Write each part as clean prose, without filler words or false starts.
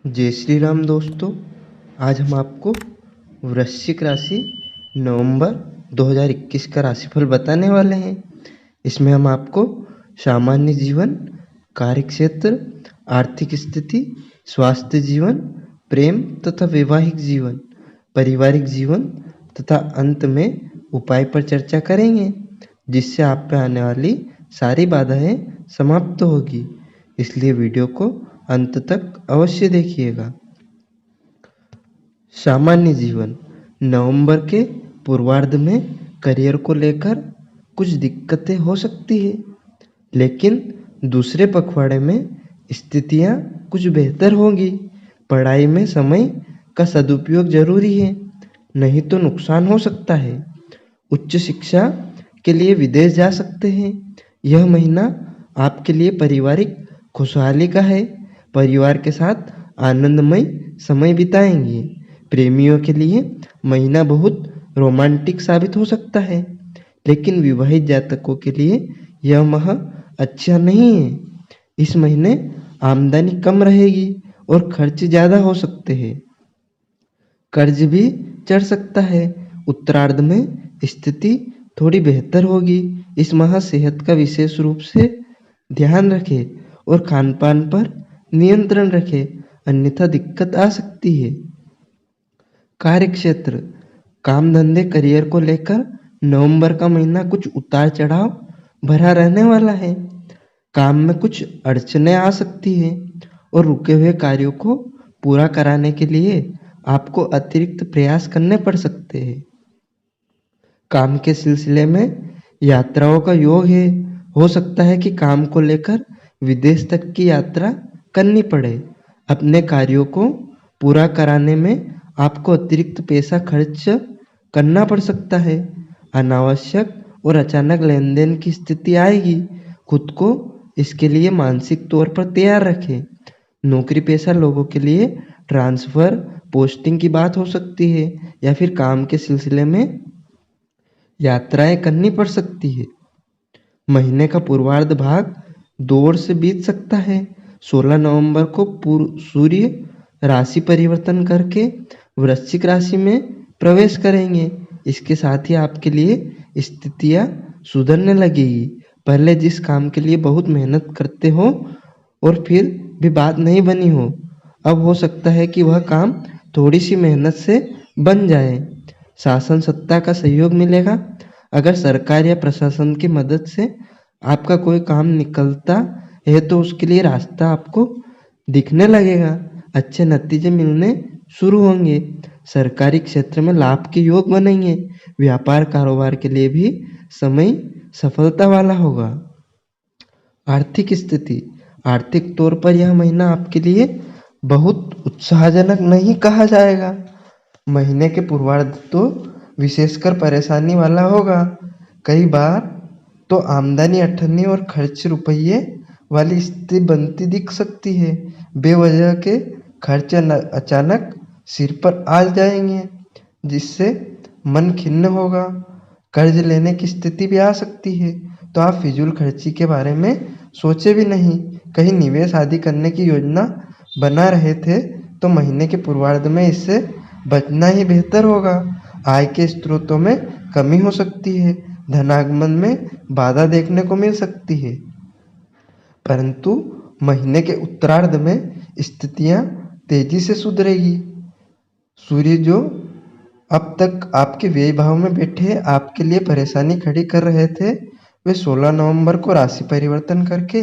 जय श्री राम दोस्तों। आज हम आपको वृश्चिक राशि नवंबर 2021 का राशिफल बताने वाले हैं। इसमें हम आपको सामान्य जीवन, कार्यक्षेत्र, आर्थिक स्थिति, स्वास्थ्य जीवन, प्रेम तथा वैवाहिक जीवन, पारिवारिक जीवन तथा अंत में उपाय पर चर्चा करेंगे, जिससे आप पे आने वाली सारी बाधाएं समाप्त होगी। इसलिए वीडियो को अंत तक अवश्य देखिएगा। सामान्य जीवन। नवंबर के पूर्वार्ध में करियर को लेकर कुछ दिक्कतें हो सकती है, लेकिन दूसरे पखवाड़े में स्थितियां कुछ बेहतर होंगी। पढ़ाई में समय का सदुपयोग जरूरी है, नहीं तो नुकसान हो सकता है। उच्च शिक्षा के लिए विदेश जा सकते हैं। यह महीना आपके लिए पारिवारिक खुशहाली का है। परिवार के साथ आनंदमय समय बिताएंगे। प्रेमियों के लिए महीना बहुत रोमांटिक साबित हो सकता है, लेकिन विवाहित जातकों के लिए यह माह अच्छा नहीं है। इस महीने आमदनी कम रहेगी और खर्च ज़्यादा हो सकते हैं। कर्ज भी चढ़ सकता है। उत्तरार्ध में स्थिति थोड़ी बेहतर होगी। इस माह सेहत का विशेष रूप से ध्यान रखें और खान पान पर नियंत्रण रखें, अन्यथा दिक्कत आ सकती है। कार्यक्षेत्र। काम धंधे करियर को लेकर नवंबर का महीना कुछ उतार चढ़ाव भरा रहने वाला है। काम में कुछ अड़चनें आ सकती हैं और रुके हुए कार्यों को पूरा कराने के लिए आपको अतिरिक्त प्रयास करने पड़ सकते हैं। काम के सिलसिले में यात्राओं का योग है। हो सकता है कि काम को लेकर विदेश तक की यात्रा करनी पड़े। अपने कार्यों को पूरा कराने में आपको अतिरिक्त पैसा खर्च करना पड़ सकता है। अनावश्यक और अचानक लेन देन की स्थिति आएगी। खुद को इसके लिए मानसिक तौर पर तैयार रखें। नौकरी पेशा लोगों के लिए ट्रांसफ़र, पोस्टिंग की बात हो सकती है, या फिर काम के सिलसिले में यात्राएं करनी पड़ सकती है। महीने का पूर्वार्ध भाग दौड़ से बीत सकता है। 16 नवंबर को सूर्य राशि परिवर्तन करके वृश्चिक राशि में प्रवेश करेंगे। इसके साथ ही आपके लिए स्थितियां सुधरने लगेगी। पहले जिस काम के लिए बहुत मेहनत करते हो और फिर भी बात नहीं बनी हो, अब हो सकता है कि वह काम थोड़ी सी मेहनत से बन जाए। शासन सत्ता का सहयोग मिलेगा। अगर सरकार या प्रशासन की मदद से आपका कोई काम निकलता है तो उसके लिए रास्ता आपको दिखने लगेगा। अच्छे नतीजे मिलने शुरू होंगे। सरकारी क्षेत्र में लाभ के योग बनेंगे। व्यापार कारोबार के लिए भी समय सफलता वाला होगा। आर्थिक स्थिति। आर्थिक तौर पर यह महीना आपके लिए बहुत उत्साहजनक नहीं कहा जाएगा। महीने के पूर्वार्ध तो विशेषकर परेशानी वाला होगा। कई बार तो आमदनी अठन्नी और खर्च रुपये वाली स्थिति बनती दिख सकती है। बेवजह के खर्च अचानक सिर पर आ जाएंगे, जिससे मन खिन्न होगा। कर्ज लेने की स्थिति भी आ सकती है, तो आप फिजूल खर्ची के बारे में सोचे भी नहीं। कहीं निवेश आदि करने की योजना बना रहे थे तो महीने के पूर्वार्ध में इससे बचना ही बेहतर होगा। आय के स्रोतों में कमी हो सकती है। धनागमन में बाधा देखने को मिल सकती है, परंतु महीने के उत्तरार्ध में स्थितियां तेजी से सुधरेगी। सूर्य जो अब तक आपके व्यय भाव में बैठे आपके लिए परेशानी खड़ी कर रहे थे, वे 16 नवंबर को राशि परिवर्तन करके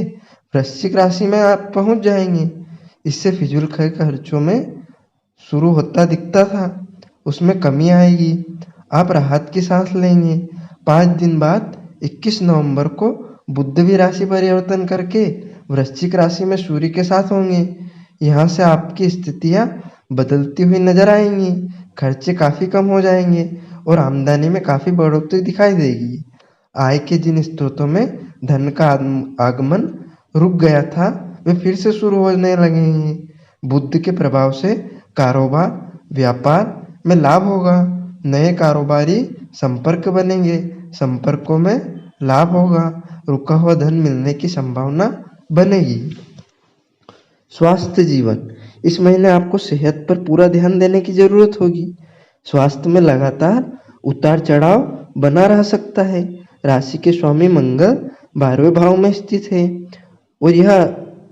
वृश्चिक राशि में आप पहुंच जाएंगे। इससे फिजूल खर्चों में शुरू होता दिखता था, उसमें कमी आएगी। आप राहत की सांस लेंगे। 5 दिन बाद 21 नवंबर को बुध भी राशि परिवर्तन करके वृश्चिक राशि में सूर्य के साथ होंगे। यहाँ से आपकी स्थितियाँ बदलती हुई नजर आएंगी। खर्चे काफ़ी कम हो जाएंगे और आमदनी में काफ़ी बढ़ोतरी दिखाई देगी। आय के जिन स्रोतों में धन का आगमन रुक गया था, वे फिर से शुरू होने लगेंगे। बुध के प्रभाव से कारोबार, व्यापार में लाभ होगा। नए कारोबारी संपर्क बनेंगे। संपर्कों में लाभ होगा। रुका हुआ धन मिलने की संभावना बनेगी। स्वास्थ्य जीवन। इस महीने आपको सेहत पर पूरा ध्यान देने की जरूरत होगी। स्वास्थ्य में लगातार उतार चढ़ाव बना रह सकता है। राशि के स्वामी मंगल 12वें भाव में स्थित है और यह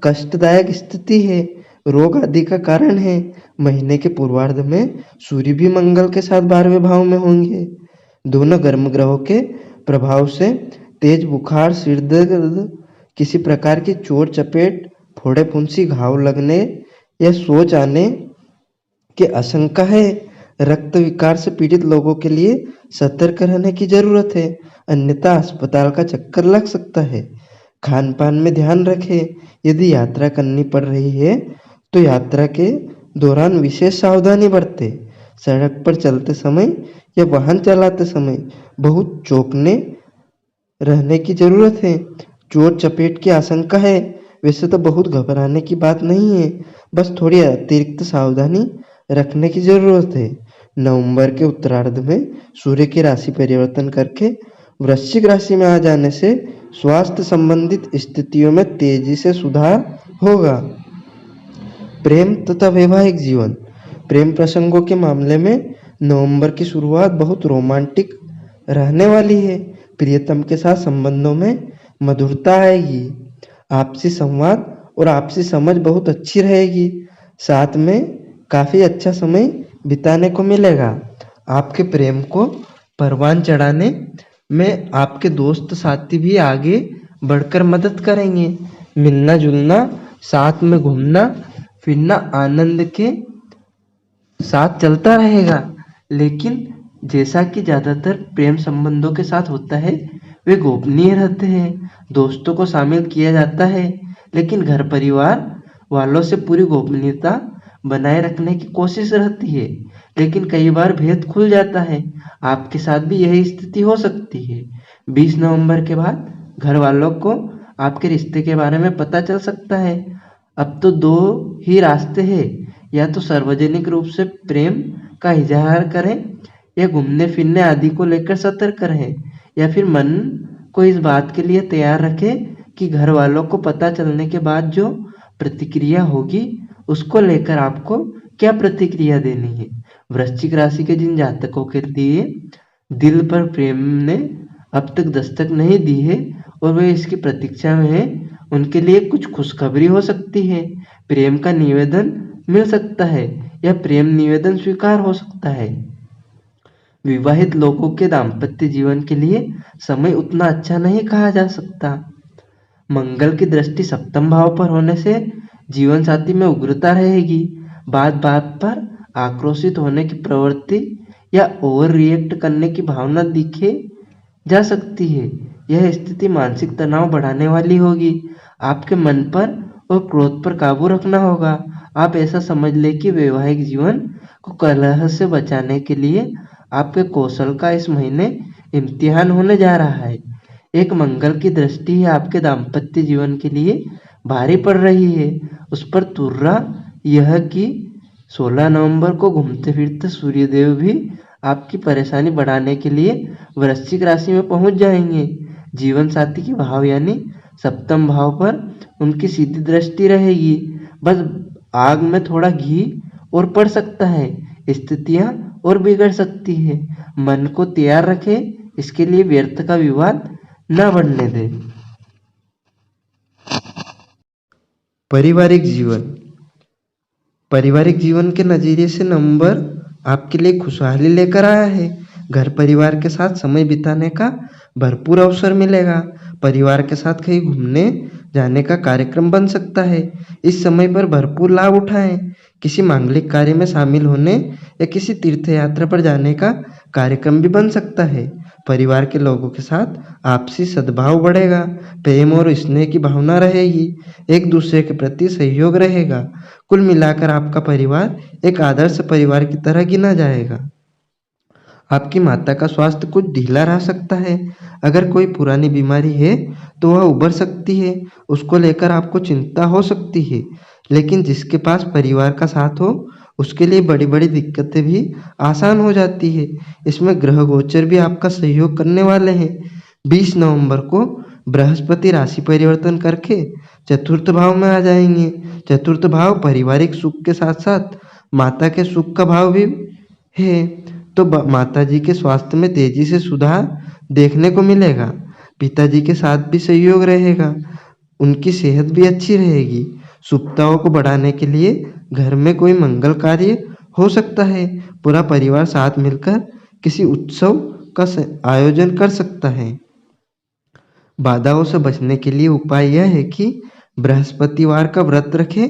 कष्टदायक स्थिति है, रोग आदि का कारण है। महीने के पूर्वार्ध में सूर्य भी मंगल के साथ 12वें भाव में होंगे। दोनों गर्म ग्रहों के प्रभाव से तेज बुखार, सिर दर्द, किसी प्रकार की चोट चपेट, फोड़े फुंसी, घाव लगने या सोच आने की आशंका है। रक्त विकार से पीड़ित लोगों के लिए सतर्क रहने की जरूरत है, अन्यथा अस्पताल का चक्कर लग सकता है। खान पान में ध्यान रखें। यदि यात्रा करनी पड़ रही है तो यात्रा के दौरान विशेष सावधानी बरतें। सड़क पर चलते समय या वाहन चलाते समय बहुत चौकने रहने की जरूरत है। चोट चपेट की आशंका है। वैसे तो बहुत घबराने की बात नहीं है, बस थोड़ी अतिरिक्त सावधानी रखने की जरूरत है। नवंबर के उत्तरार्ध में सूर्य की राशि परिवर्तन करके वृश्चिक राशि में आ जाने से स्वास्थ्य संबंधित स्थितियों में तेजी से सुधार होगा। प्रेम तथा वैवाहिक जीवन। प्रेम प्रसंगों के मामले में नवंबर की शुरुआत बहुत रोमांटिक रहने वाली है। प्रियतम के साथ संबंधों में मधुरता आएगी। आपसी संवाद और आपसी समझ बहुत अच्छी रहेगी। साथ में काफी अच्छा समय बिताने को मिलेगा। आपके प्रेम को परवान चढ़ाने में आपके दोस्त साथी भी आगे बढ़कर मदद करेंगे। मिलना जुलना, साथ में घूमना फिरना आनंद के साथ चलता रहेगा। लेकिन जैसा कि ज्यादातर प्रेम संबंधों के साथ होता है, वे गोपनीय रहते हैं। दोस्तों को शामिल किया जाता है, लेकिन घर परिवार वालों से पूरी गोपनीयता बनाए रखने की कोशिश रहती है। लेकिन कई बार भेद खुल जाता है। आपके साथ भी यही स्थिति हो सकती है। 20 नवंबर के बाद घर वालों को आपके रिश्ते के बारे में पता चल सकता है। अब तो दो ही रास्ते हैं, या तो सार्वजनिक रूप से प्रेम का इजहार करें या घूमने फिरने आदि को लेकर सतर्क रहें, या फिर मन को इस बात के लिए तैयार रखें कि घर वालों को पता चलने के बाद जो प्रतिक्रिया होगी उसको लेकर आपको क्या प्रतिक्रिया देनी है। वृश्चिक राशि के जिन जातकों के लिए दिल पर प्रेम ने अब तक दस्तक नहीं दी है और वे इसकी प्रतीक्षा में हैं, उनके लिए कुछ खुशखबरी हो सकती है। प्रेम का निवेदन मिल सकता है या प्रेम निवेदन स्वीकार हो सकता है। विवाहित लोगों के दाम्पत्य जीवन के लिए समय उतना अच्छा नहीं कहा जा सकता। मंगल की दृष्टि सप्तम भाव पर होने से जीवन साथी में उग्रता रहेगी। बात बात पर आक्रोशित होने की प्रवृत्ति या ओवर रिएक्ट करने की भावना दिखे जा सकती है। यह स्थिति मानसिक तनाव बढ़ाने वाली होगी। आपके मन पर और क्रोध पर काबू रखना होगा। आप ऐसा समझ ले कि वैवाहिक जीवन को कलह से बचाने के लिए आपके कौशल का इस महीने इम्तिहान होने जा रहा है। एक मंगल की दृष्टि आपके दाम्पत्य जीवन के लिए भारी पड़ रही है। उस पर तुर्रा यह कि 16 नवंबर को घूमते फिरते सूर्यदेव भी आपकी परेशानी बढ़ाने के लिए वृश्चिक राशि में पहुंच जाएंगे। जीवन साथी की भाव यानी सप्तम भाव पर उनकी सीधी दृष्टि रहेगी। बस आग में थोड़ा घी और पड़ सकता है। स्थितियां और बिगड़ सकती है। मन को तैयार रखें, इसके लिए व्यर्थ का विवाद न बढ़ने दें। पारिवारिक जीवन। पारिवारिक जीवन के नजरिए से नवंबर आपके लिए खुशहाली लेकर आया है। घर परिवार के साथ समय बिताने का भरपूर अवसर मिलेगा। परिवार के साथ कहीं घूमने जाने का कार्यक्रम बन सकता है। इस समय पर भरपूर लाभ उठाएं। किसी मांगलिक कार्य में शामिल होने या किसी तीर्थ यात्रा पर जाने का कार्यक्रम भी बन सकता है। परिवार के लोगों के साथ आपसी सद्भाव बढ़ेगा। प्रेम और स्नेह की भावना रहेगी। एक दूसरे के प्रति सहयोग रहेगा। कुल मिलाकर आपका परिवार एक आदर्श परिवार की तरह गिना जाएगा। आपकी माता का स्वास्थ्य कुछ ढीला रह सकता है। अगर कोई पुरानी बीमारी है तो वह उभर सकती है, उसको लेकर आपको चिंता हो सकती है। लेकिन जिसके पास परिवार का साथ हो उसके लिए बड़ी बड़ी दिक्कतें भी आसान हो जाती है। इसमें ग्रह गोचर भी आपका सहयोग करने वाले हैं। 20 नवंबर को बृहस्पति राशि परिवर्तन करके चतुर्थ भाव में आ जाएंगे। चतुर्थ भाव पारिवारिक सुख के साथ साथ माता के सुख का भाव भी है। तो माता जी के स्वास्थ्य में तेजी से सुधार देखने को मिलेगा। पिताजी के साथ भी सहयोग रहेगा, उनकी सेहत भी अच्छी रहेगी। शुभताओं को बढ़ाने के लिए घर में कोई मंगल कार्य हो सकता है। पूरा परिवार साथ मिलकर किसी उत्सव का आयोजन कर सकता है। बाधाओं से बचने के लिए उपाय यह है कि बृहस्पतिवार का व्रत रखें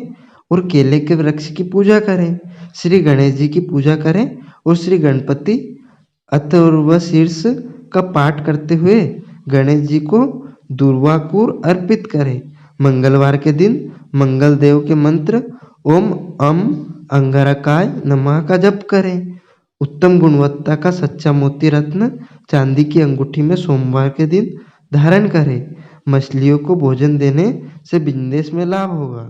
और केले के वृक्ष की पूजा करें। श्री गणेश जी की पूजा करें और श्री गणपति अथर्व शीर्ष का पाठ करते हुए गणेश जी को दुर्वाकुर अर्पित करें। मंगलवार के दिन मंगल देव के मंत्र ओम अंगारकाय नमः का जप करें। उत्तम गुणवत्ता का सच्चा मोती रत्न चांदी की अंगूठी में सोमवार के दिन धारण करें। मछलियों को भोजन देने से बिजनेस में लाभ होगा।